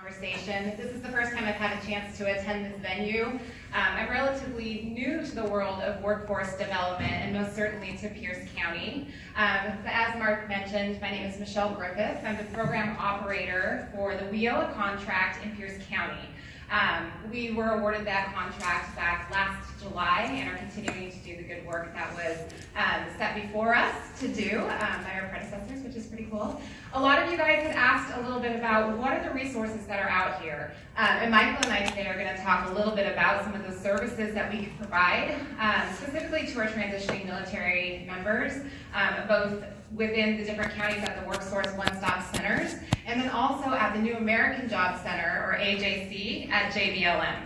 conversation. This is the first time I've had a chance to attend this venue. I'm relatively new to the world of workforce development and most certainly to Pierce County. As Mark mentioned, my name is Michelle Griffith. I'm the program operator for the WIOA contract in Pierce County. We were awarded that contract back last July and are continuing to do the good work that was set before us to do by our predecessors, which is pretty cool. A lot of you guys had asked a little bit about what are the resources that are out here. And Michael and I today are going to talk a little bit about some of the services that we can provide, specifically to our transitioning military members, both within the different counties at the WorkSource one-stop centers, and then also at the New American Job Center, or AJC, at JBLM.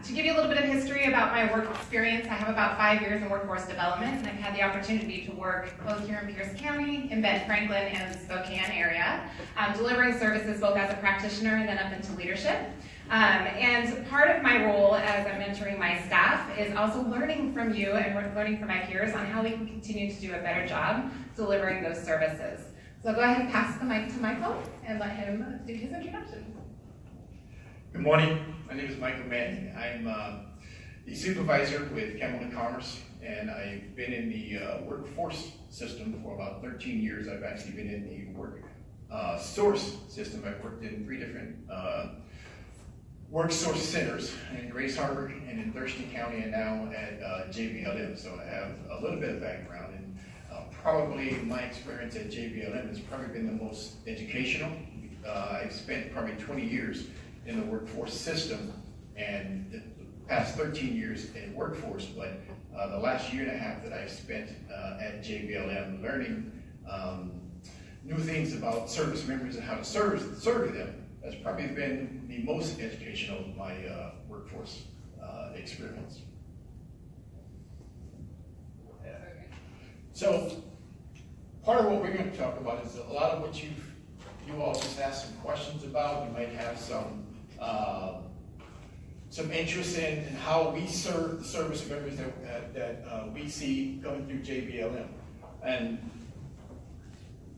To give you a little bit of history about my work experience, I have about 5 years in workforce development, and I've had the opportunity to work both here in Pierce County, in Ben Franklin, and the Spokane area, delivering services both as a practitioner and then up into leadership. And part of my role as I'm mentoring my staff is also learning from you and learning from my peers on how we can continue to do a better job delivering those services. So I'll go ahead and pass the mic to Michael and let him do his introduction. Good morning. My name is Michael Manning. I'm the supervisor with Chemical and Commerce, and I've been in the workforce system for about 13 years. I've actually been in the work source system. I've worked in 3 different work source centers in Grace Harbor and in Thurston County, and now at JBLM. So I have a little bit of background, and probably my experience at JBLM has probably been the most educational. I've spent probably 20 years in the workforce system and the past 13 years in workforce, but the last year and a half that I've spent at JBLM learning new things about service members and how to serve them has probably been the most educational of my workforce experience. So part of what we're going to talk about is a lot of what you all just asked some questions about. You might have some interest in how we serve the service members that we see going through JBLM. And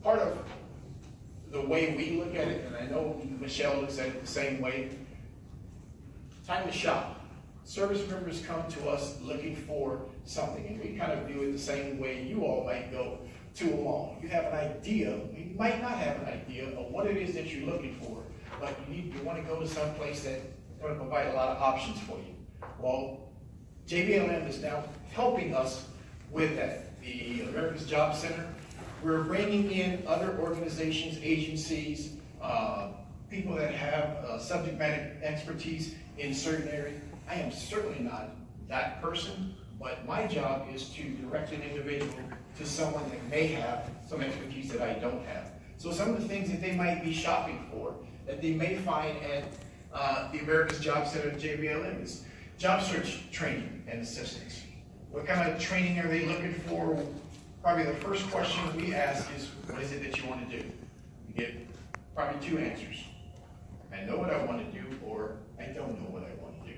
part of the way we look at it, and I know Michelle looks at it the same way, time to shop. Service members come to us looking for something, and we kind of view it the same way you all might go to a mall. You have an idea, you might not have an idea of what it is that you're looking for, but you want to go to some place that's going to provide a lot of options for you. Well, JBLM is now helping us with that. The America's Job Center, we're bringing in other organizations, agencies, people that have subject matter expertise in certain areas. I am certainly not that person, but my job is to direct an individual to someone that may have some expertise that I don't have. So some of the things that they might be shopping for, that they may find at the America's Job Center at JBLM is job search training and assistance. What kind of training are they looking for? Probably the first question we ask is, what is it that you want to do? We get probably 2 answers. I know what I want to do, or I don't know what I want to do.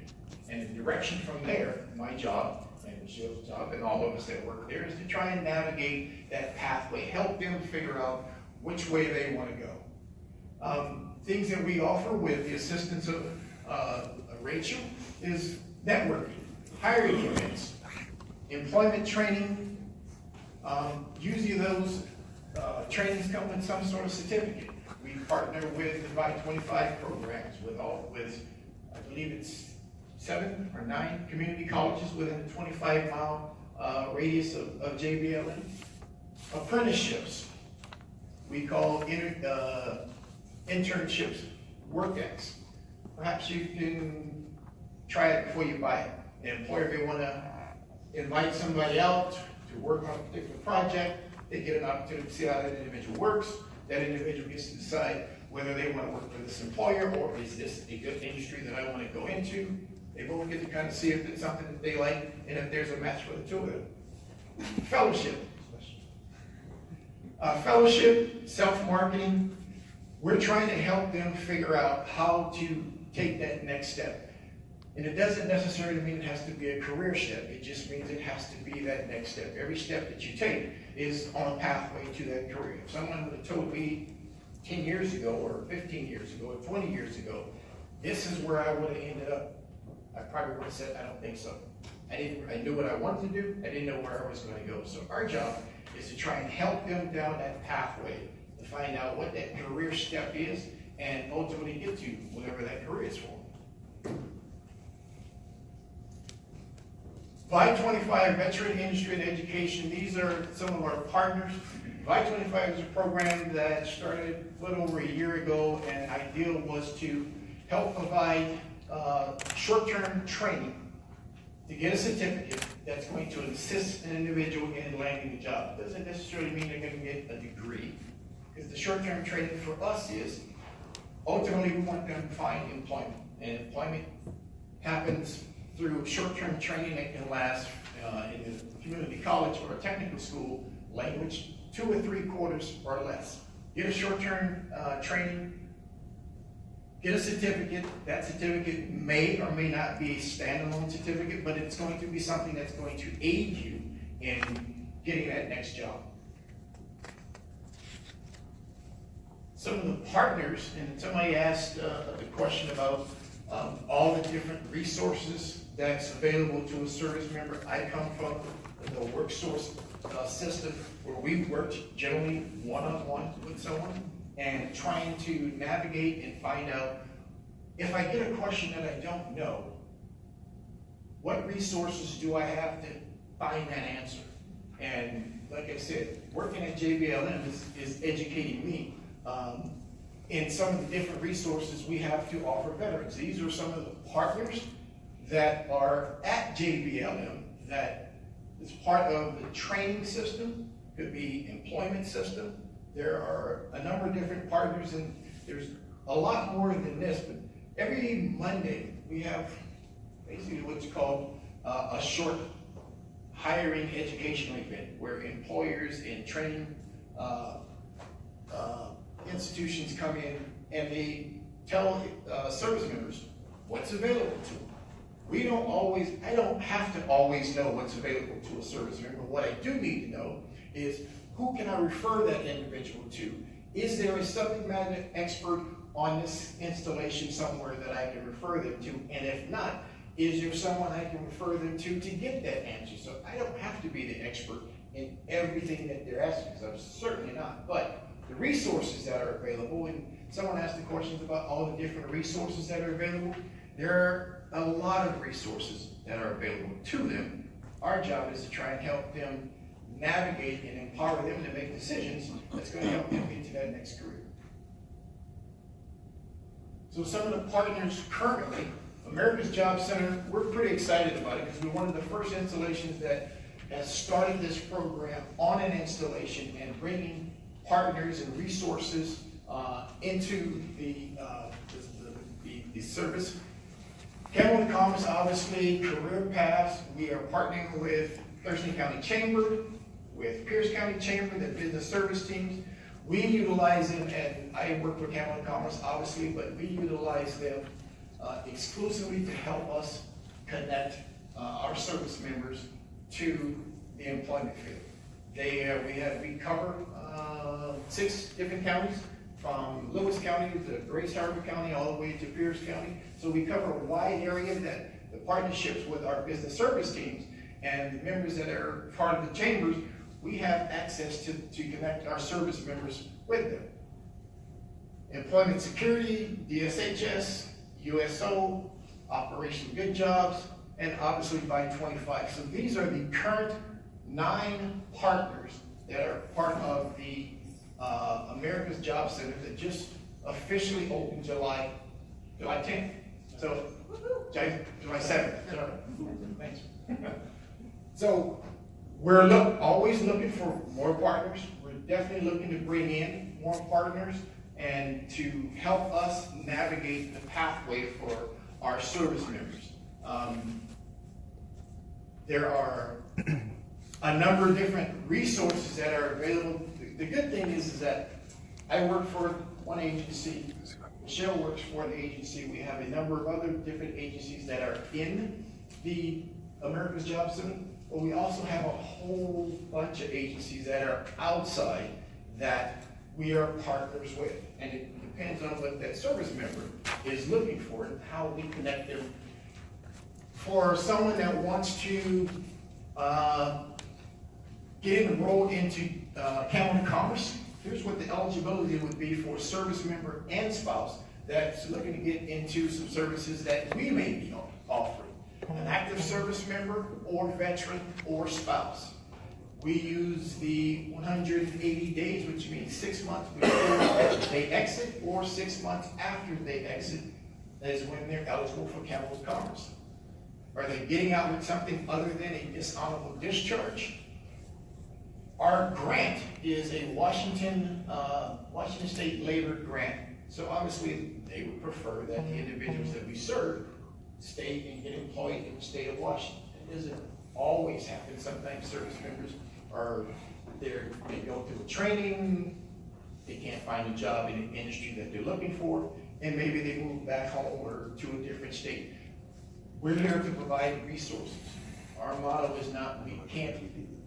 And the direction from there, my job, and Michelle's job, and all of us that work there, is to try and navigate that pathway, help them figure out which way they want to go. Things that we offer with the assistance of Rachel is networking, hiring events, employment training. Usually those trainings come with some sort of certificate. We partner with the By 25 programs with I believe it's 7 or 9 community colleges within a 25-mile radius of JBLM. Apprenticeships, we call internships, WorkX. Perhaps you can try it before you buy it. The employer may want to invite somebody out to work on a particular project. They get an opportunity to see how that individual works. That individual gets to decide whether they want to work for this employer or is this a good industry that I want to go into. They both get to kind of see if it's something that they like and if there's a match for the 2 of them. Fellowship. Fellowship, self-marketing. We're trying to help them figure out how to take that next step. And it doesn't necessarily mean it has to be a career step. It just means it has to be that next step. Every step that you take is on a pathway to that career. If someone would have told me 10 years ago, or 15 years ago, or 20 years ago, this is where I would have ended up, I probably would have said, I don't think so. I knew what I wanted to do, I didn't know where I was going to go. So our job is to try and help them down that pathway, to find out what that career step is, and ultimately get to whatever that career is for them. Y25, Veteran Industry and Education, these are some of our partners. Y25 is a program that started a little over a year ago, and ideal was to help provide short-term training to get a certificate that's going to assist an individual in landing a job. It doesn't necessarily mean they're going to get a degree, because the short-term training for us is, ultimately we want them to find employment, and employment happens through short-term training that can last in a community college or a technical school, language, 2 or 3 quarters or less. Get a short-term training, get a certificate. That certificate may or may not be a standalone certificate, but it's going to be something that's going to aid you in getting that next job. Some of the partners, and somebody asked the question about all the different resources that's available to a service member. I come from the work source system where we worked generally one-on-one with someone and trying to navigate and find out, if I get a question that I don't know, what resources do I have to find that answer? And like I said, working at JBLM is educating me in some of the different resources we have to offer veterans. These are some of the partners that are at JBLM that is part of the training system, could be employment system. There are a number of different partners, and there's a lot more than this, but every Monday we have basically what's called a short hiring educational event where employers and training institutions come in and they tell service members what's available to them. I don't have to always know what's available to a service member. What I do need to know is, who can I refer that individual to? Is there a subject matter expert on this installation somewhere that I can refer them to? And if not, is there someone I can refer them to get that answer? So I don't have to be the expert in everything that they're asking, because I'm certainly not. But the resources that are available, and someone asked the questions about all the different resources that are available, there are a lot of resources that are available to them. Our job is to try and help them navigate and empower them to make decisions that's going to help them get to that next career. So some of the partners currently, America's Job Center, we're pretty excited about it because we're one of the first installations that has started this program on an installation and bringing partners and resources into the service. Hamilton Commerce, obviously, career paths. We are partnering with Thurston County Chamber, with Pierce County Chamber, the business service teams. We utilize them, and I work with Hamilton Commerce, obviously, but we utilize them exclusively to help us connect our service members to the employment field. We cover 6 different counties, from Lewis County to Grace Harbor County, all the way to Pierce County. So we cover a wide area that the partnerships with our business service teams and the members that are part of the chambers, we have access to connect our service members with them. Employment Security, DSHS, USO, Operation Good Jobs, and obviously Y25. So these are the current 9 partners that are part of the America's Job Center that just officially opened July 10th. So, July 7th. Sorry. Thanks. So, we're always looking for more partners. We're definitely looking to bring in more partners and to help us navigate the pathway for our service members. There are a number of different resources that are available. The good thing is that I work for one agency, Michelle works for an agency. We have a number of other different agencies that are in the America's Job Center, but we also have a whole bunch of agencies that are outside that we are partners with. And it depends on what that service member is looking for and how we connect them. For someone that wants to get enrolled into Camel Commerce, here's what the eligibility would be for a service member and spouse that's looking to get into some services that we may be offering. An active service member or veteran or spouse. We use the 180 days, which means 6 months before they exit or 6 months after they exit is when they're eligible for Camel Commerce. Are they getting out with something other than a dishonorable discharge? Our grant is a Washington State labor grant. So obviously they would prefer that the individuals that we serve stay and get employed in the state of Washington. It doesn't always happen. Sometimes service members they go through a training, they can't find a job in the industry that they're looking for, and maybe they move back home or to a different state. We're here to provide resources. Our motto is not, we can't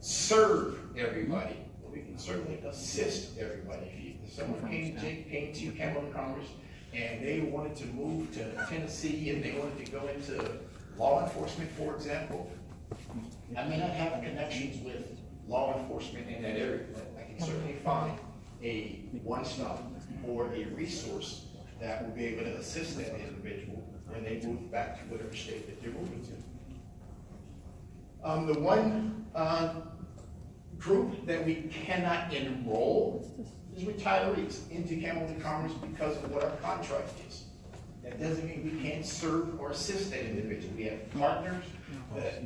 serve everybody, but we can certainly assist everybody. If someone came to Camel Commerce and they wanted to move to Tennessee and they wanted to go into law enforcement, for example, I may not have connections with law enforcement in that area, but I can certainly find a one-stop or a resource that will be able to assist that individual when they move back to whatever state that they're moving to. The one group that we cannot enroll is retirees into Camel Commerce because of what our contract is. That doesn't mean we can't serve or assist that individual. We have partners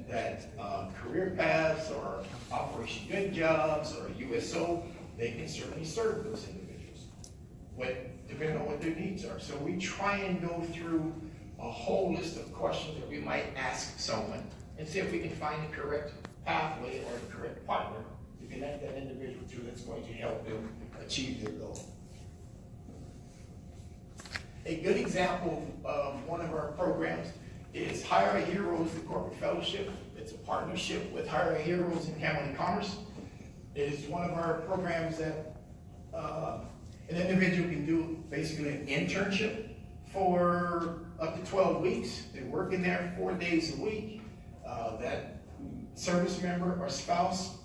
that career paths or Operation Good Jobs or USO, they can certainly serve those individuals, depending on what their needs are. So we try and go through a whole list of questions that we might ask someone and see if we can find the correct pathway or the correct partner to connect that individual to that's going to help them achieve their goal. A good example of one of our programs is Hire a Heroes, the Corporate Fellowship. It's a partnership with Hire a Heroes and Camel Commerce. It is one of our programs that an individual can do basically an internship for up to 12 weeks. They're working there 4 days a week. That service member or spouse,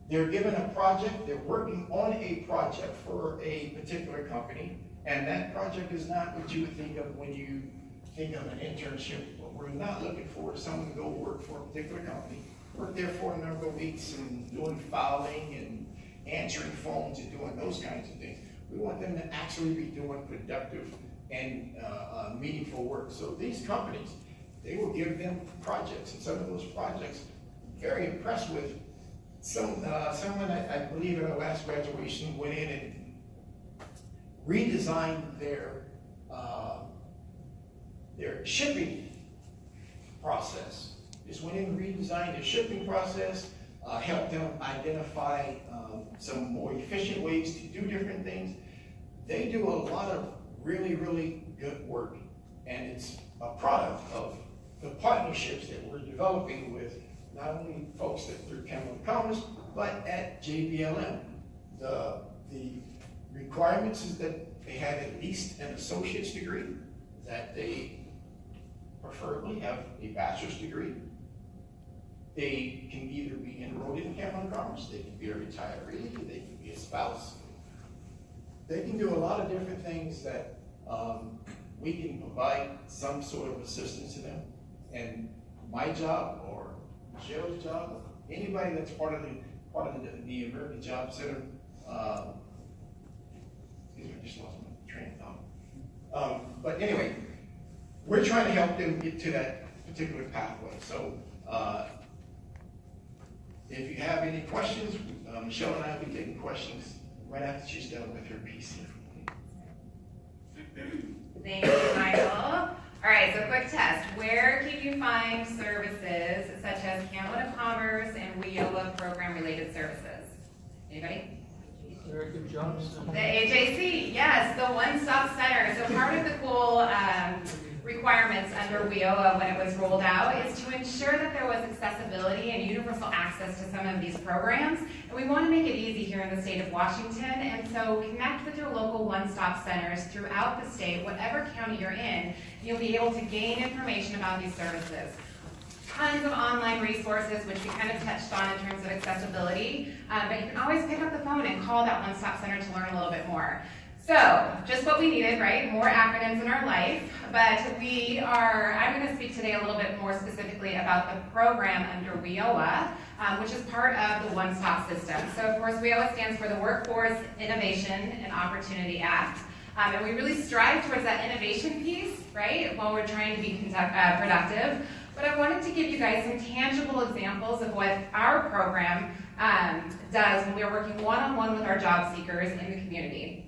they're given a project, they're working on a project for a particular company, and that project is not what you would think of when you think of an internship. What we're not looking for is someone to go work for a particular company, work there for a number of weeks and doing filing and answering phones and doing those kinds of things. We want them to actually be doing productive and meaningful work. So these companies, they will give them projects, and some of those projects, very impressed with. Someone, I believe at our last graduation, went in and redesigned their shipping process. Just went in and redesigned their shipping process, helped them identify some more efficient ways to do different things. They do a lot of really, really good work, and it's a product of the partnerships that we're developing with not only folks that through Camel Commerce, but at JBLM. The requirements is that they have at least an associate's degree, that they preferably have a bachelor's degree. They can either be enrolled in Camel Commerce, they can be a retiree, they can be a spouse. They can do a lot of different things that we can provide some sort of assistance to them. And my job or Michelle's job, anybody that's part of the American Job Center, I just lost my train of thought. But anyway, we're trying to help them get to that particular pathway. So if you have any questions, Michelle and I will be taking questions right after she's done with her PC. Thank you, Michael. All right, so quick test. Where can you find services such as Camel Commerce and WIOA program-related services? Anybody? American Job Center. The AJC, yes, the one-stop center. So part of the cool requirement requirements under WIOA when it was rolled out is to ensure that there was accessibility and universal access to some of these programs. And we want to make it easy here in the state of Washington, and so connect with your local one-stop centers throughout the state, whatever county you're in, and you'll be able to gain information about these services. Tons of online resources, which we kind of touched on in terms of accessibility, but you can always pick up the phone and call that one-stop center to learn a little bit more. So, just what we needed, right? More acronyms in our life, but I'm going to speak today a little bit more specifically about the program under WIOA, which is part of the one-stop system. So, of course, WIOA stands for the Workforce Innovation and Opportunity Act, and we really strive towards that innovation piece, right, while we're trying to be productive. But I wanted to give you guys some tangible examples of what our program does when we are working one-on-one with our job seekers in the community.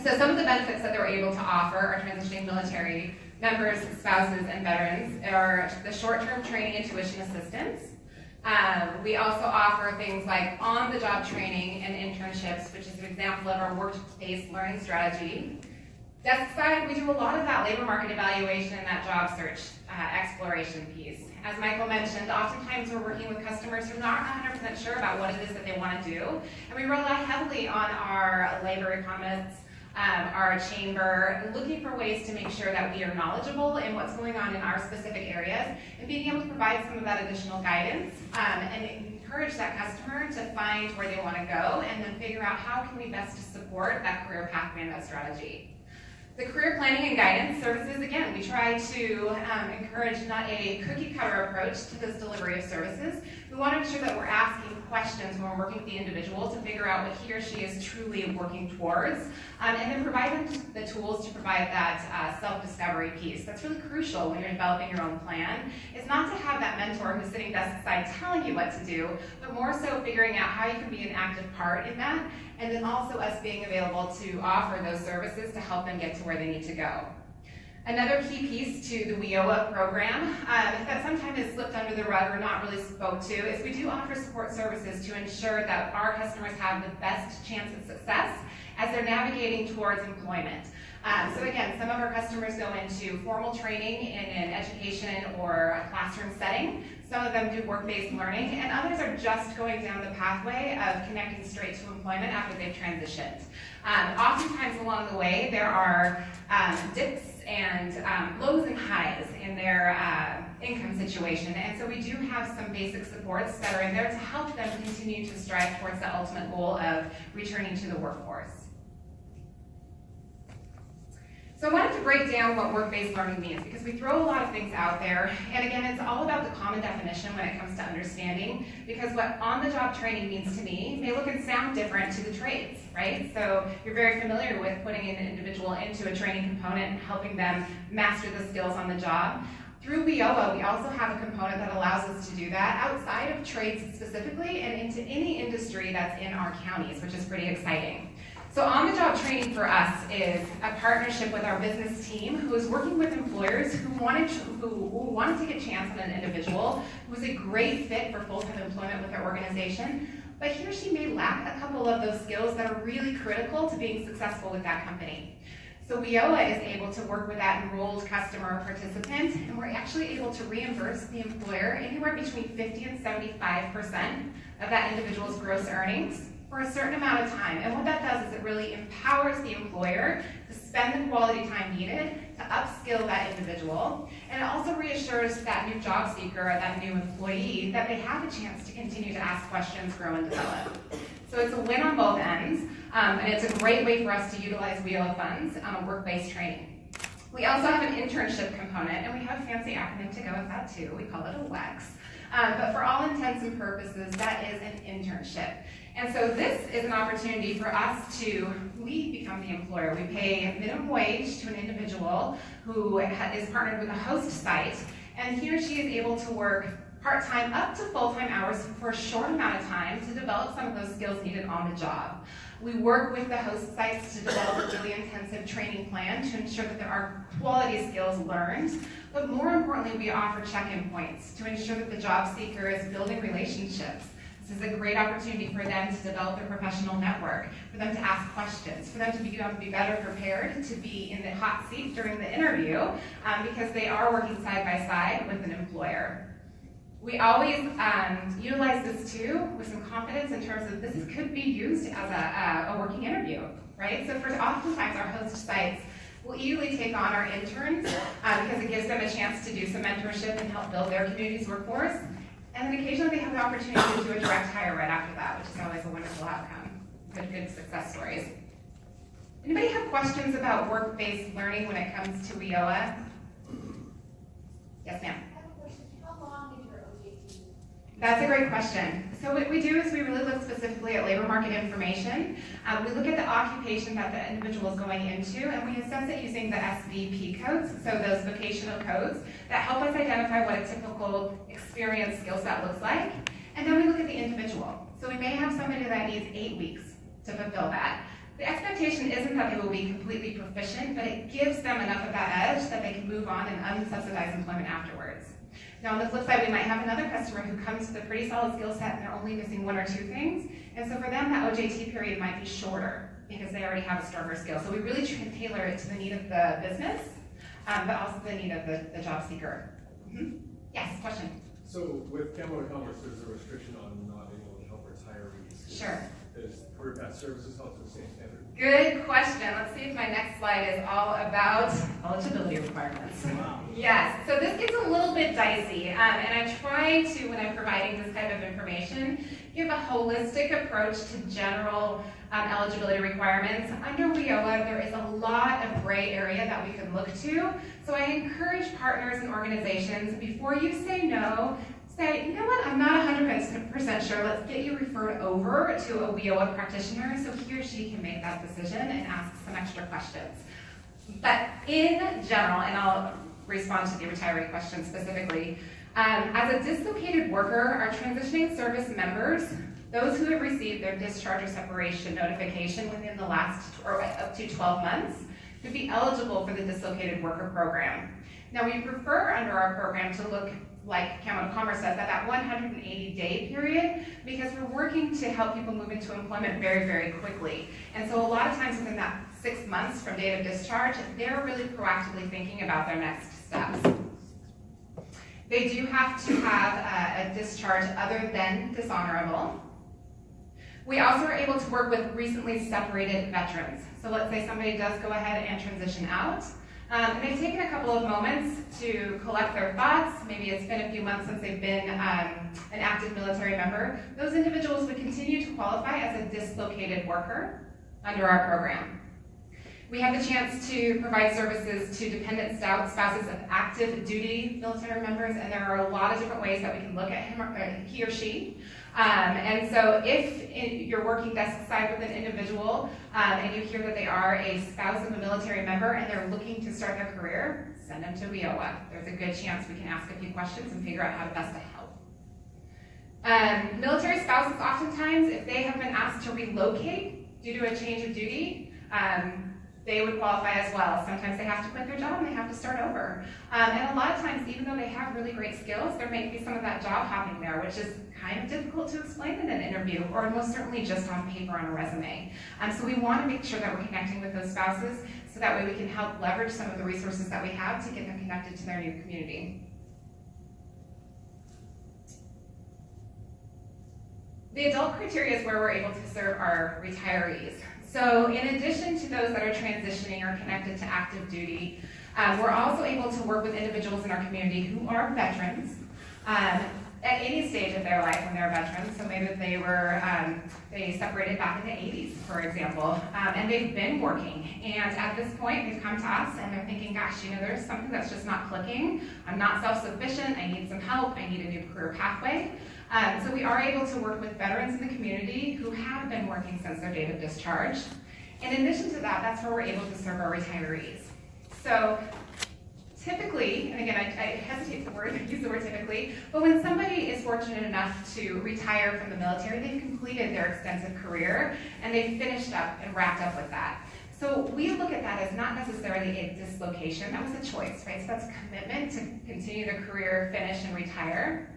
So some of the benefits that they're able to offer our transitioning military members, spouses, and veterans are the short-term training and tuition assistance. We also offer things like on-the-job training and internships, which is an example of our work-based learning strategy. Desk side, we do a lot of that labor market evaluation and that job search exploration piece. As Michael mentioned, oftentimes we're working with customers who are not 100% sure about what it is that they want to do, and we rely heavily on our labor economists, our chamber, looking for ways to make sure that we are knowledgeable in what's going on in our specific areas, and being able to provide some of that additional guidance and encourage that customer to find where they want to go, and then figure out how can we best support that career pathway and that strategy. The career planning and guidance services, again, we try to encourage not a cookie-cutter approach to this delivery of services. We want to ensure that we're asking questions when we're working with the individual to figure out what he or she is truly working towards, and then provide them the tools to provide that self-discovery piece. That's really crucial when you're developing your own plan. It's not to have that mentor who's sitting desk side telling you what to do, but more so figuring out how you can be an active part in that, and then also us being available to offer those services to help them get to where they need to go. Another key piece to the WIOA program that sometimes is slipped under the rug or not really spoke to is we do offer support services to ensure that our customers have the best chance of success as they're navigating towards employment. So again, some of our customers go into formal training in an education or a classroom setting. Some of them do work-based learning, and others are just going down the pathway of connecting straight to employment after they've transitioned. Oftentimes along the way, there are dips and lows and highs in their income situation, and so we do have some basic supports that are in there to help them continue to strive towards the ultimate goal of returning to the workforce. So I wanted to break down what work-based learning means, because we throw a lot of things out there, and again, it's all about the common definition when it comes to understanding, because what on-the-job training means to me may look and sound different to the trades, right? So you're very familiar with putting an individual into a training component and helping them master the skills on the job. Through WIOA, we also have a component that allows us to do that outside of trades specifically and into any industry that's in our counties, which is pretty exciting. So on-the-job training for us is a partnership with our business team who is working with employers who want to take a chance on an individual who is a great fit for full-time employment with their organization, but he or she may lack a couple of those skills that are really critical to being successful with that company. So WIOA is able to work with that enrolled customer or participant, and we're actually able to reimburse the employer anywhere between 50 and 75% of that individual's gross earnings for a certain amount of time. And what that does is it really empowers the employer to spend the quality time needed to upskill that individual. And it also reassures that new job seeker or that new employee that they have a chance to continue to ask questions, grow, and develop. So it's a win on both ends, and it's a great way for us to utilize WIOA funds on a work-based training. We also have an internship component, and we have a fancy acronym to go with that too. We call it a WEX. But for all intents and purposes, that is an internship. And so this is an opportunity for us we become the employer. We pay minimum wage to an individual who is partnered with a host site, and he or she is able to work part-time up to full-time hours for a short amount of time to develop some of those skills needed on the job. We work with the host sites to develop a really intensive training plan to ensure that there are quality skills learned, but more importantly, we offer check-in points to ensure that the job seeker is building relationships, This is a great opportunity for them to develop their professional network, for them to ask questions, for them to be better prepared to be in the hot seat during the interview because they are working side by side with an employer. We always utilize this too with some confidence in terms of this could be used as a working interview, right? So for oftentimes our host sites will easily take on our interns because it gives them a chance to do some mentorship and help build their community's workforce. And then occasionally they have the opportunity to do a direct hire right after that, which is always a wonderful outcome. Good success stories. Anybody have questions about work-based learning when it comes to WIOA? Yes, ma'am. That's a great question. So what we do is we really look specifically at labor market information. We look at the occupation that the individual is going into, and we assess it using the SVP codes, so those vocational codes that help us identify what a typical experience skill set looks like. And then we look at the individual. So we may have somebody that needs 8 weeks to fulfill that. The expectation isn't that they will be completely proficient, but it gives them enough of that edge that they can move on and unsubsidized employment afterwards. Now on the flip side, we might have another customer who comes with a pretty solid skill set and they're only missing 1 or 2 things. And so for them, that OJT period might be shorter because they already have a stronger skill. So we really try to tailor it to the need of the business, but also the need of the job seeker. Yes, question? So with Cameron Commerce, there's a restriction on not being able to help retirees. Sure. Is Career Services held to the same standard? Good question. Let's see if my next slide is all about eligibility requirements. Wow. Yes, so this gets a little bit dicey, and I try to, when I'm providing this type of information, give a holistic approach to general eligibility requirements. Under WIOA, there is a lot of gray area that we can look to, so I encourage partners and organizations, before you say no, say, you know what, I'm not 100% sure, let's get you referred over to a WIOA practitioner so he or she can make that decision and ask some extra questions. But in general, and I'll respond to the retiree question specifically, as a dislocated worker, our transitioning service members, those who have received their discharge or separation notification within the last, or up to 12 months, could be eligible for the dislocated worker program. Now we prefer under our program to look like Cameron Commerce says, at that 180-day period, because we're working to help people move into employment very, very quickly. And so a lot of times within that 6 months from date of discharge, they're really proactively thinking about their next steps. They do have to have a discharge other than dishonorable. We also are able to work with recently separated veterans. So let's say somebody does go ahead and transition out. And they've taken a couple of moments to collect their thoughts. Maybe it's been a few months since they've been an active military member. Those individuals would continue to qualify as a dislocated worker under our program. We have the chance to provide services to dependent spouses of active duty military members, and there are a lot of different ways that we can look at him or he or she. And so if you're working desk side with an individual and you hear that they are a spouse of a military member and they're looking to start their career, send them to WIOA. There's a good chance we can ask a few questions and figure out how to best to help. Military spouses, oftentimes, if they have been asked to relocate due to a change of duty, they would qualify as well. Sometimes they have to quit their job and they have to start over. And a lot of times, even though they have really great skills, there may be some of that job hopping there, which is kind of difficult to explain in an interview, or most certainly just on paper on a resume. So we want to make sure that we're connecting with those spouses so that way we can help leverage some of the resources that we have to get them connected to their new community. The adult criteria is where we're able to serve our retirees. So in addition to those that are transitioning or connected to active duty, we're also able to work with individuals in our community who are veterans at any stage of their life when they're veterans. So maybe they were, they separated back in the 80s, for example, and they've been working. And at this point, they've come to us and they're thinking, gosh, you know, there's something that's just not clicking. I'm not self-sufficient. I need some help. I need a new career pathway. So we are able to work with veterans in the community who have been working since their date of discharge. In addition to that, that's where we're able to serve our retirees. So typically, and again, I hesitate to use the word typically, but when somebody is fortunate enough to retire from the military, they've completed their extensive career and they've finished up and wrapped up with that. So we look at that as not necessarily a dislocation, that was a choice, right? So that's a commitment to continue the career, finish, and retire.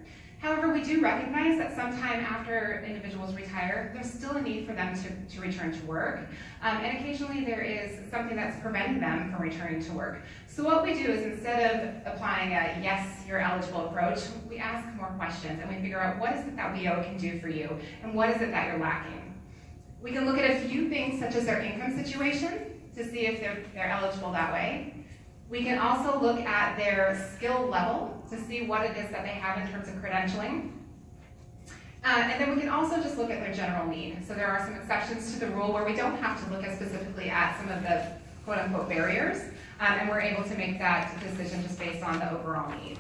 However, we do recognize that sometime after individuals retire, there's still a need for them to return to work. And occasionally there is something that's preventing them from returning to work. So what we do is instead of applying a yes, you're eligible approach, we ask more questions and we figure out what is it that WIOA can do for you and what is it that you're lacking. We can look at a few things such as their income situation to see if they're eligible that way. We can also look at their skill level to see what it is that they have in terms of credentialing. And then we can also just look at their general need. So there are some exceptions to the rule where we don't have to look specifically at some of the quote-unquote barriers, and we're able to make that decision just based on the overall need.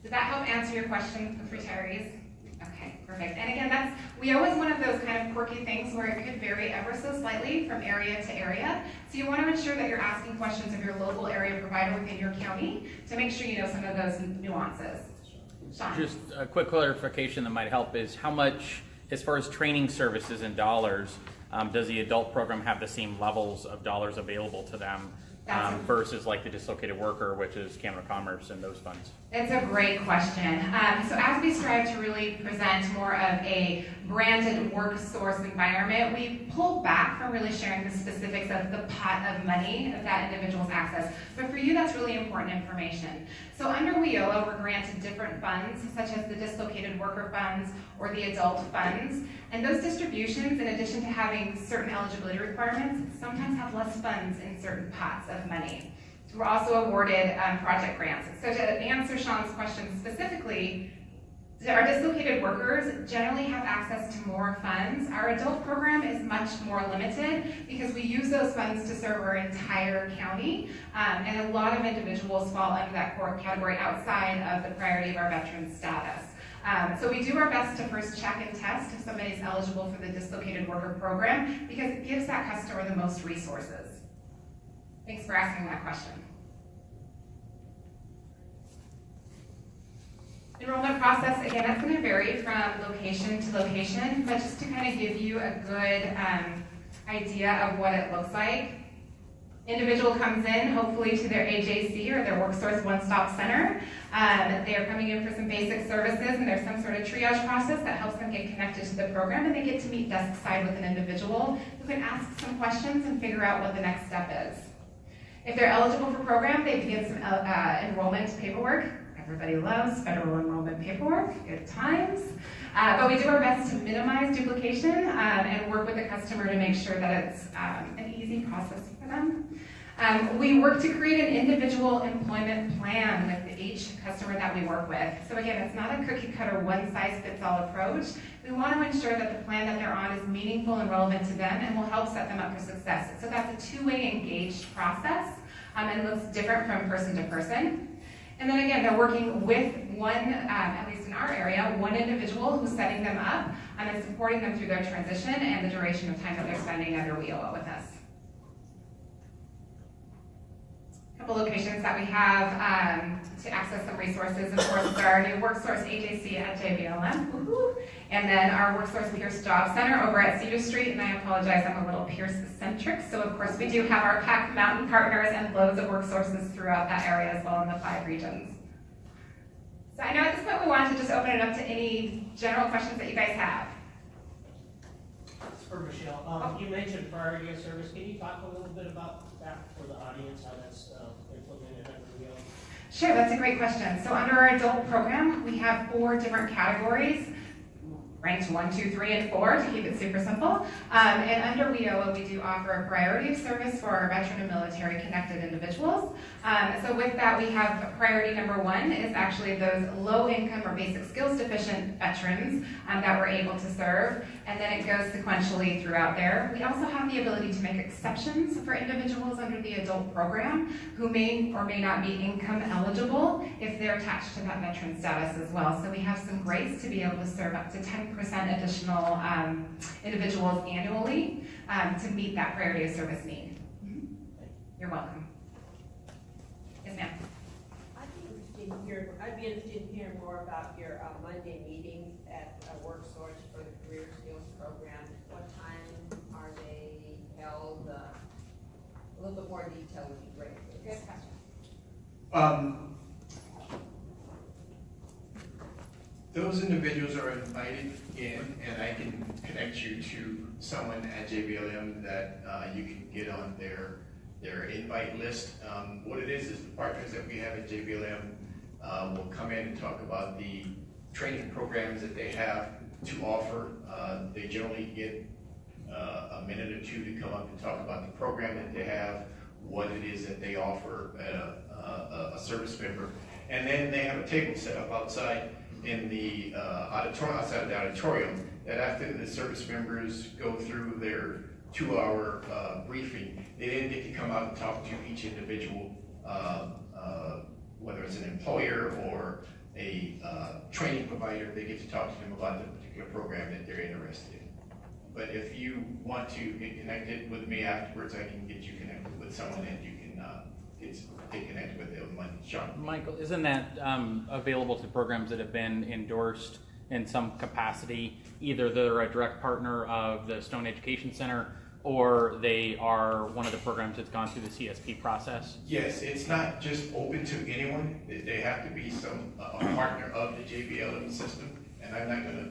Did that help answer your question with retirees? Okay, perfect. And again, WIOA is one of those kind of quirky things where it could vary ever so slightly from area to area. So you want to ensure that you're asking questions of your local area provider within your county to make sure you know some of those nuances. Sean? Just a quick clarification that might help is how much, as far as training services in dollars, does the adult program have the same levels of dollars available to them versus like the dislocated worker, which is Canada Commerce and those funds? It's a great question. So as we strive to really present more of a branded work source environment, we pull back from really sharing the specifics of the pot of money that individuals access. But for you, that's really important information. So under WIOA, we're granted different funds, such as the dislocated worker funds or the adult funds. And those distributions, in addition to having certain eligibility requirements, sometimes have less funds in certain pots of money. We're also awarded project grants. So to answer Sean's question specifically, our dislocated workers generally have access to more funds. Our adult program is much more limited because we use those funds to serve our entire county, and a lot of individuals fall under that core category outside of the priority of our veteran status. So we do our best to first check and test if somebody's eligible for the dislocated worker program because it gives that customer the most resources. Thanks for asking that question. Enrollment process, again, that's going to vary from location to location, but just to kind of give you a good idea of what it looks like. Individual comes in, hopefully to their AJC or their WorkSource One-Stop Center. They are coming in for some basic services, and there's some sort of triage process that helps them get connected to the program, and they get to meet desk side with an individual who can ask some questions and figure out what the next step is. If they're eligible for program, they begin some enrollment paperwork. Everybody loves federal enrollment paperwork, good times. But we do our best to minimize duplication and work with the customer to make sure that it's an easy process for them. We work to create an individual employment plan with each customer that we work with. So again, it's not a cookie cutter one-size-fits-all approach. We want to ensure that the plan that they're on is meaningful and relevant to them and will help set them up for success. So that's a two-way engaged process and looks different from person to person. And then again, they're working with one, at least in our area, one individual who's setting them up and supporting them through their transition and the duration of time that they're spending under WIOA with us. A couple locations that we have to access some resources. Of course, is our new WorkSource AJC at JBLM. Woo-hoo. And then our WorkSource Pierce Job Center over at Cedar Street. And I apologize, I'm a little Pierce-centric. So of course, we do have our Pack Mountain partners and loads of WorkSources throughout that area as well in the 5 regions. So I know at this point we wanted to just open it up to any general questions that you guys have. For Michelle, you mentioned priority of service. Can you talk a little bit about that for the audience, how that's implemented under WIOA? Sure, that's a great question. So under our adult program, we have 4 different categories, ranked 1, 2, 3, and 4 to keep it super simple. And under WIOA, we do offer a priority of service for our veteran and military connected individuals. So with that, we have priority number 1 is actually those low income or basic skills deficient veterans that we're able to serve. And then it goes sequentially throughout there. We also have the ability to make exceptions for individuals under the adult program who may or may not be income eligible if they're attached to that veteran status as well. So we have some grace to be able to serve up to 10% additional individuals annually to meet that priority of service need. You're welcome. Yes, ma'am. I'd be interested in hearing more about your Monday meetings at WorkSource for the Career Skills Program. What time are they held? A little bit more detail would be great. Good question. Those individuals are invited in, and I can connect you to someone at JBLM that you can get on their invite list. What it is the partners that we have at JBLM will come in and talk about the training programs that they have to offer. They generally get a minute or two to come up and talk about the program that they have, what it is that they offer at a service member. And then they have a table set up outside in the auditorium, outside of the auditorium, that after the service members go through their 2-hour briefing, they then get to come out and talk to each individual, whether it's an employer or a training provider. They get to talk to them about the particular program that they're interested in. But if you want to get connected with me afterwards, I can get you connected with someone that you can get connected with them. Sean. Michael, isn't that available to programs that have been endorsed in some capacity? Either they're a direct partner of the Stone Education Center, or they are one of the programs that's gone through the CSP process? Yes, it's not just open to anyone. They have to be a partner of the JBLM system, and I'm not going to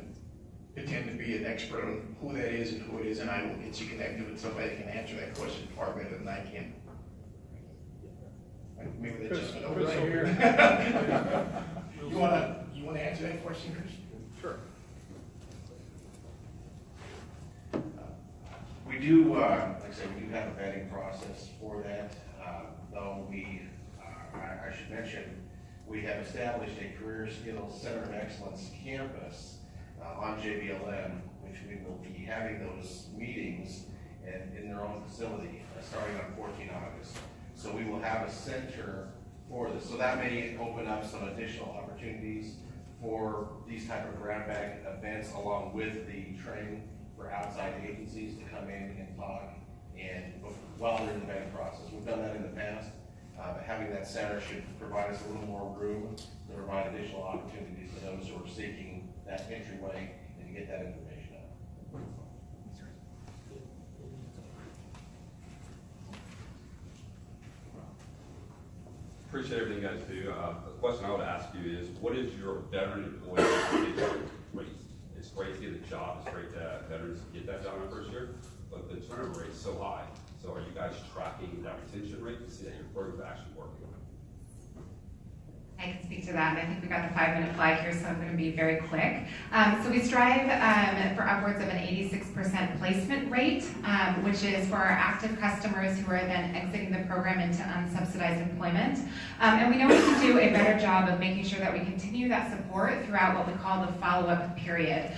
pretend to be an expert on who that is and who it is, and I will get you connected with somebody that can answer that question far better than I can. Maybe that's just over right here. You wanna answer that question, Chris? Sure. We do, like I said, we do have a vetting process for that. Though I should mention, we have established a Career Skills Center of Excellence campus on JBLM, which we will be having those meetings in their own facility starting on 14 August. So we will have a center for this. So that may open up some additional opportunities for these type of grant bag events, along with the training for outside agencies to come in and talk and while they're in the vetting process. We've done that in the past, but having that center should provide us a little more room to provide additional opportunities to those who are seeking that entryway and to get that information out. Appreciate everything you guys do. The question I would ask you is, what is your veteran employee retention rate? It's great to get a job. It's great to veterans get that job in the first year, but the turnover rate is so high. So are you guys tracking that retention rate to see that your program is actually working? I can speak to that, and I think we got the 5-minute flag here, so I'm going to be very quick. So we strive for upwards of an 86% placement rate, which is for our active customers who are then exiting the program into unsubsidized employment. And we know we can do a better job of making sure that we continue that support throughout what we call the follow-up period.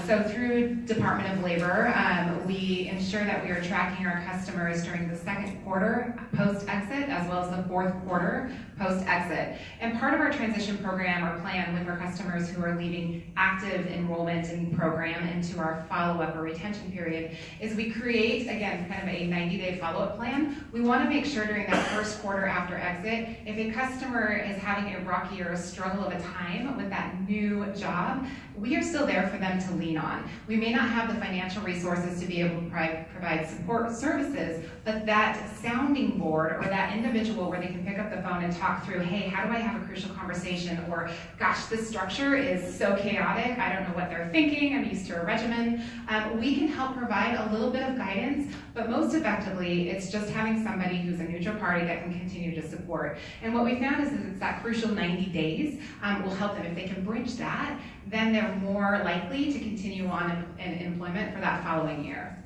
So through Department of Labor, we ensure that we are tracking our customers during the second quarter post-exit, as well as the fourth quarter post-exit. And part of our transition program or plan with our customers who are leaving active enrollment in program into our follow-up or retention period is we create, again, kind of a 90-day follow-up plan. We want to make sure during that first quarter after exit, if a customer is having a rocky or a struggle of a time with that new job, we are still there for them to lean on. We may not have the financial resources to be able to provide support services, but that sounding board or that individual where they can pick up the phone and talk through, hey, how do I have a crucial conversation? Or, gosh, this structure is so chaotic, I don't know what they're thinking, I'm used to a regimen. We can help provide a little bit of guidance, but most effectively, it's just having somebody who's a neutral party that can continue to support. And what we found is it's that crucial 90 days will help them. If they can bridge that, then they're more likely to continue on in employment for that following year.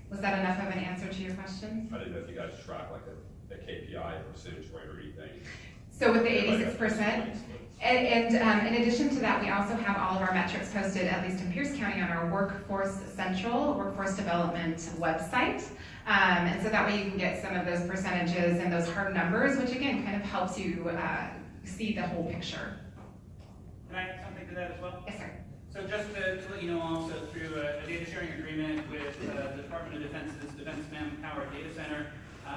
Was that enough of an answer to your question? I didn't know if you guys track like a KPI or percentage rate or anything. So with the 86%, and in addition to that, we also have all of our metrics posted, at least in Pierce County, on our Workforce Central, Workforce Development website. And so that way you can get some of those percentages and those hard numbers, which again kind of helps you see the whole picture. Can I add something to that as well? Yes, sir. So just to let you know also, through a data sharing agreement with the Department of Defense's Defense Manpower Data Center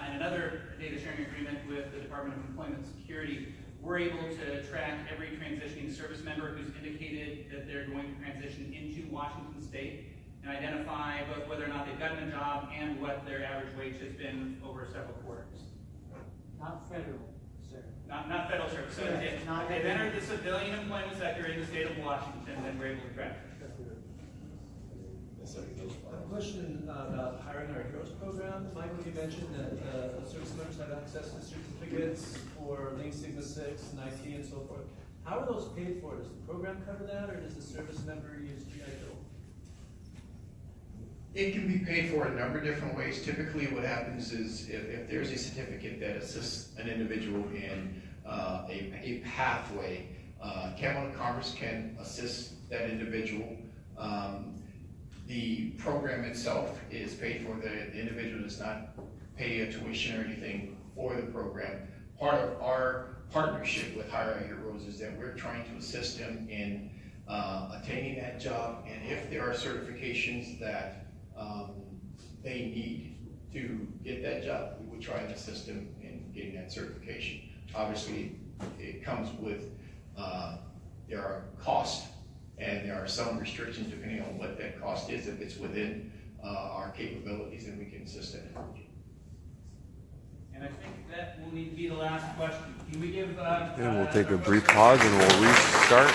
and another data sharing agreement with the Department of Employment Security, we're able to track every transitioning service member who's indicated that they're going to transition into Washington State and identify both whether or not they've gotten a job and what their average wage has been over several quarters. Not federal, sir. not federal service. So if they've entered the civilian employment sector in the state of Washington, then we're able to track it. Yes, sir. A question about hiring our heroes program. Michael, you mentioned that service members have access to certificates for Lean Sigma 6 and IT and so forth. How are those paid for? Does the program cover that, or does the service member use GI Bill? It can be paid for a number of different ways. Typically, what happens is if there's a certificate that assists an individual in a pathway, Capital Commerce can assist that individual. The program itself is paid for. The individual does not pay a tuition or anything for the program. Part of our partnership with Hire Our Heroes is that we're trying to assist them in attaining that job, and if there are certifications that they need to get that job, we would try and assist them in getting that certification. Obviously, it comes with, there are costs, and there are some restrictions depending on what that cost is. If it's within our capabilities, then we can assist that individual. And I think that will need to be the last question. Can we give... And we'll take a brief pause and we'll restart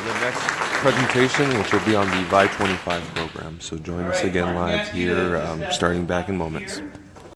the next presentation, which will be on the WI-25 program. So join us again live here, starting back in moments.